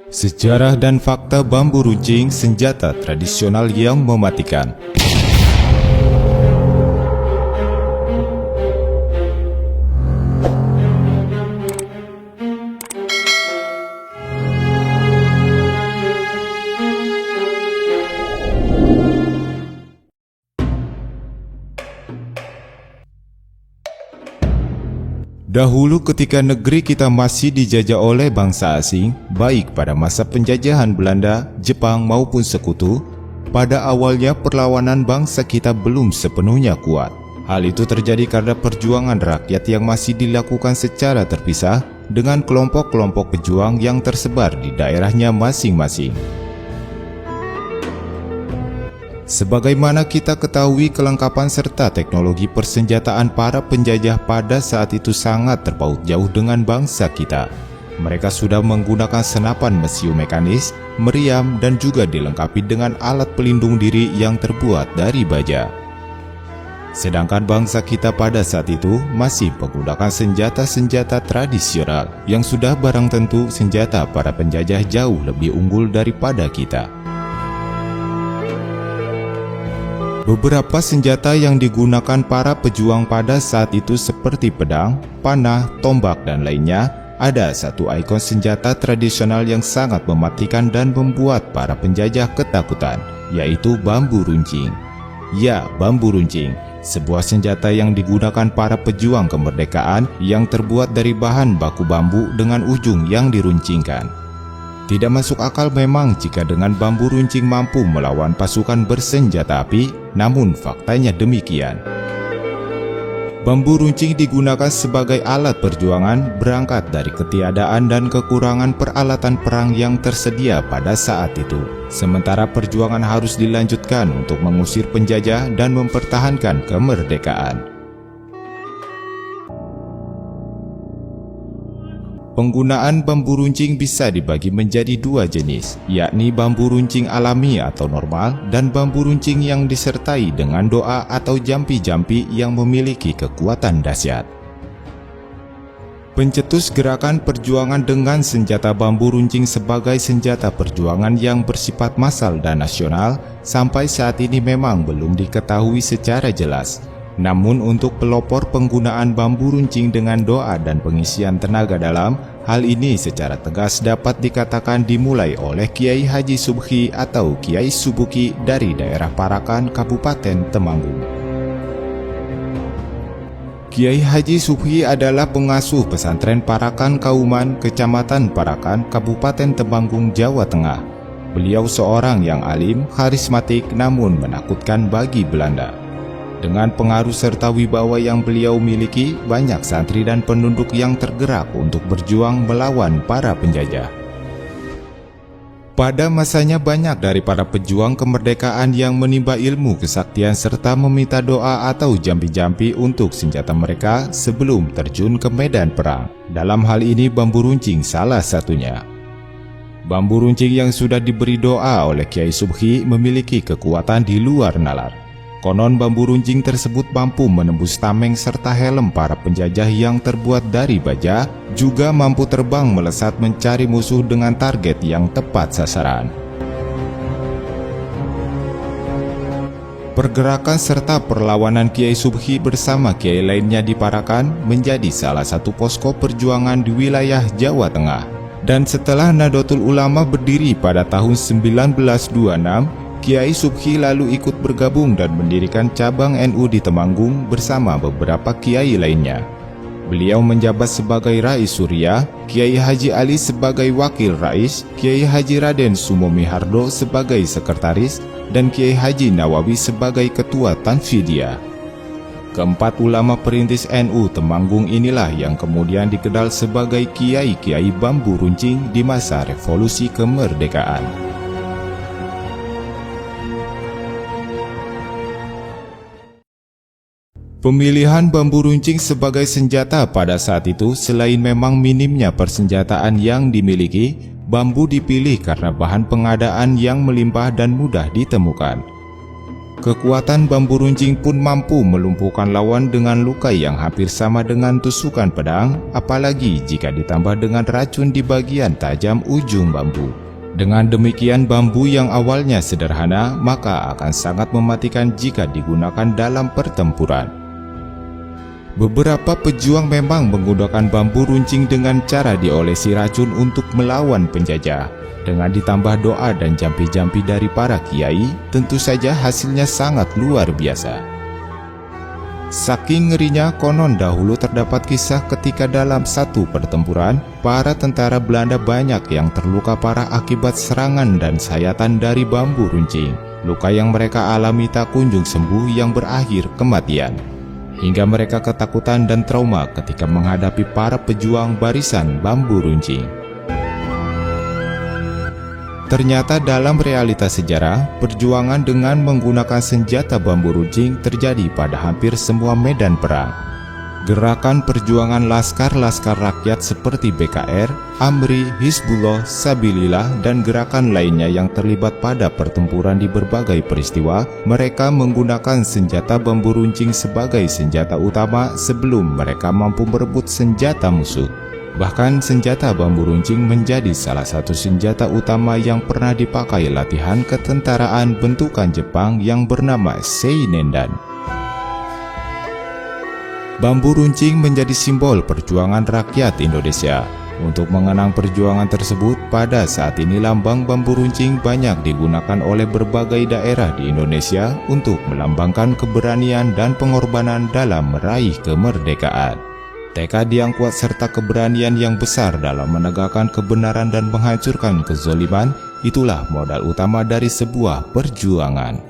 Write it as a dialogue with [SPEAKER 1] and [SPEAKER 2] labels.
[SPEAKER 1] Sejarah dan fakta bambu runcing, senjata tradisional yang mematikan. Dahulu ketika negeri kita masih dijajah oleh bangsa asing, baik pada masa penjajahan Belanda, Jepang maupun sekutu, pada awalnya perlawanan bangsa kita belum sepenuhnya kuat. Hal itu terjadi karena perjuangan rakyat yang masih dilakukan secara terpisah dengan kelompok-kelompok pejuang yang tersebar di daerahnya masing-masing. Sebagaimana kita ketahui, kelengkapan serta teknologi persenjataan para penjajah pada saat itu sangat terpaut jauh dengan bangsa kita. Mereka sudah menggunakan senapan mesiu mekanis, meriam, dan juga dilengkapi dengan alat pelindung diri yang terbuat dari baja. Sedangkan bangsa kita pada saat itu masih menggunakan senjata-senjata tradisional yang sudah barang tentu senjata para penjajah jauh lebih unggul daripada kita. Beberapa senjata yang digunakan para pejuang pada saat itu seperti pedang, panah, tombak, dan lainnya. Ada satu ikon senjata tradisional yang sangat mematikan dan membuat para penjajah ketakutan, yaitu bambu runcing. Ya, bambu runcing, sebuah senjata yang digunakan para pejuang kemerdekaan yang terbuat dari bahan baku bambu dengan ujung yang diruncingkan. Tidak masuk akal memang jika dengan bambu runcing mampu melawan pasukan bersenjata api, namun faktanya demikian. Bambu runcing digunakan sebagai alat perjuangan berangkat dari ketiadaan dan kekurangan peralatan perang yang tersedia pada saat itu. Sementara perjuangan harus dilanjutkan untuk mengusir penjajah dan mempertahankan kemerdekaan. Penggunaan bambu runcing bisa dibagi menjadi dua jenis, yakni bambu runcing alami atau normal dan bambu runcing yang disertai dengan doa atau jampi-jampi yang memiliki kekuatan dahsyat. Pencetus gerakan perjuangan dengan senjata bambu runcing sebagai senjata perjuangan yang bersifat massal dan nasional sampai saat ini memang belum diketahui secara jelas. Namun untuk pelopor penggunaan bambu runcing dengan doa dan pengisian tenaga dalam, hal ini secara tegas dapat dikatakan dimulai oleh Kiai Haji Subhi atau Kiai Subuki dari daerah Parakan, Kabupaten Temanggung. Kiai Haji Subhi adalah pengasuh pesantren Parakan Kauman, Kecamatan Parakan, Kabupaten Temanggung, Jawa Tengah. Beliau seorang yang alim, karismatik, namun menakutkan bagi Belanda. Dengan pengaruh serta wibawa yang beliau miliki, banyak santri dan penduduk yang tergerak untuk berjuang melawan para penjajah. Pada masanya banyak dari para pejuang kemerdekaan yang menimba ilmu kesaktian serta meminta doa atau jampi-jampi untuk senjata mereka sebelum terjun ke medan perang. Dalam hal ini bambu runcing salah satunya. Bambu runcing yang sudah diberi doa oleh Kiai Subhi memiliki kekuatan di luar nalar. Konon bambu runcing tersebut mampu menembus tameng serta helm para penjajah yang terbuat dari baja, juga mampu terbang melesat mencari musuh dengan target yang tepat sasaran. Pergerakan serta perlawanan Kiai Subhi bersama kiai lainnya di Parakan menjadi salah satu posko perjuangan di wilayah Jawa Tengah. Dan setelah Nahdlatul Ulama berdiri pada tahun 1926, Kiai Subhi lalu ikut bergabung dan mendirikan cabang NU di Temanggung bersama beberapa kiai lainnya. Beliau menjabat sebagai Rais Surya, Kiai Haji Ali sebagai Wakil Rais, Kiai Haji Raden Sumomi Hardo sebagai Sekretaris, dan Kiai Haji Nawawi sebagai Ketua Tanfidiyah. Keempat ulama perintis NU Temanggung inilah yang kemudian dikenal sebagai kiai-kiai bambu runcing di masa revolusi kemerdekaan. Pemilihan bambu runcing sebagai senjata pada saat itu selain memang minimnya persenjataan yang dimiliki, bambu dipilih karena bahan pengadaan yang melimpah dan mudah ditemukan. Kekuatan bambu runcing pun mampu melumpuhkan lawan dengan luka yang hampir sama dengan tusukan pedang, apalagi jika ditambah dengan racun di bagian tajam ujung bambu. Dengan demikian, bambu yang awalnya sederhana maka akan sangat mematikan jika digunakan dalam pertempuran. Beberapa pejuang memang menggunakan bambu runcing dengan cara diolesi racun untuk melawan penjajah. Dengan ditambah doa dan jampi-jampi dari para kiai, tentu saja hasilnya sangat luar biasa. Saking ngerinya, konon dahulu terdapat kisah ketika dalam satu pertempuran, para tentara Belanda banyak yang terluka parah akibat serangan dan sayatan dari bambu runcing. Luka yang mereka alami tak kunjung sembuh yang berakhir kematian. Hingga mereka ketakutan dan trauma ketika menghadapi para pejuang barisan bambu runcing. Ternyata dalam realitas sejarah, perjuangan dengan menggunakan senjata bambu runcing terjadi pada hampir semua medan perang. Gerakan perjuangan laskar-laskar rakyat seperti BKR, AMRI, Hizbullah, Sabilillah, dan gerakan lainnya yang terlibat pada pertempuran di berbagai peristiwa, mereka menggunakan senjata bambu runcing sebagai senjata utama sebelum mereka mampu merebut senjata musuh. Bahkan senjata bambu runcing menjadi salah satu senjata utama yang pernah dipakai latihan ketentaraan bentukan Jepang yang bernama Seinendan. Bambu runcing menjadi simbol perjuangan rakyat Indonesia. Untuk mengenang perjuangan tersebut, pada saat ini lambang bambu runcing banyak digunakan oleh berbagai daerah di Indonesia untuk melambangkan keberanian dan pengorbanan dalam meraih kemerdekaan. Tekad yang kuat serta keberanian yang besar dalam menegakkan kebenaran dan menghancurkan kezoliman, itulah modal utama dari sebuah perjuangan.